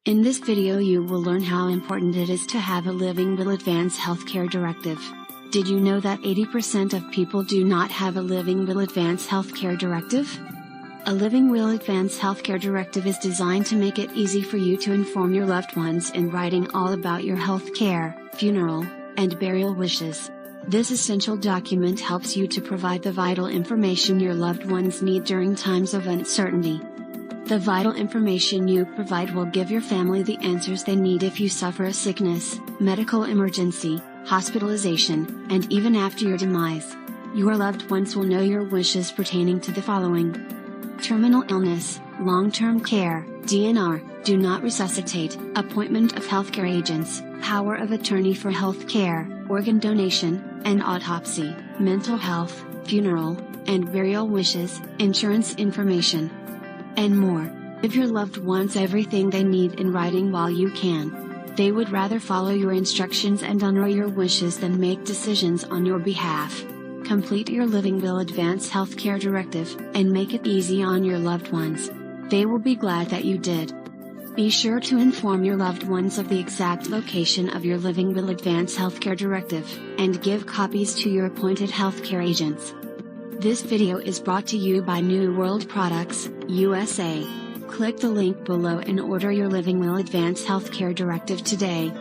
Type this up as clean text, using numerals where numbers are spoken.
In this video you will learn how important it is to have a Living Will Advance Healthcare Directive. Did you know that 80% of people do not have a Living Will Advance Healthcare Directive? A Living Will Advance Healthcare Directive is designed to make it easy for you to inform your loved ones in writing all about your healthcare, funeral, and burial wishes. This essential document helps you to provide the vital information your loved ones need during times of uncertainty. The vital information you provide will give your family the answers they need if you suffer a sickness, medical emergency, hospitalization, and even after your demise. Your loved ones will know your wishes pertaining to the following: terminal illness, long-term care, DNR, do not resuscitate, appointment of healthcare agents, power of attorney for health care, organ donation, and autopsy, mental health, funeral, and burial wishes, insurance information, and more. Give your loved ones everything they need in writing while you can. They would rather follow your instructions and honor your wishes than make decisions on your behalf. Complete your Living Will Advance Healthcare Directive, and make it easy on your loved ones. They will be glad that you did. Be sure to inform your loved ones of the exact location of your Living Will Advance Healthcare Directive, and give copies to your appointed healthcare agents. This video is brought to you by New World Products, USA. Click the link below and order your Living Will Advance Healthcare Directive today.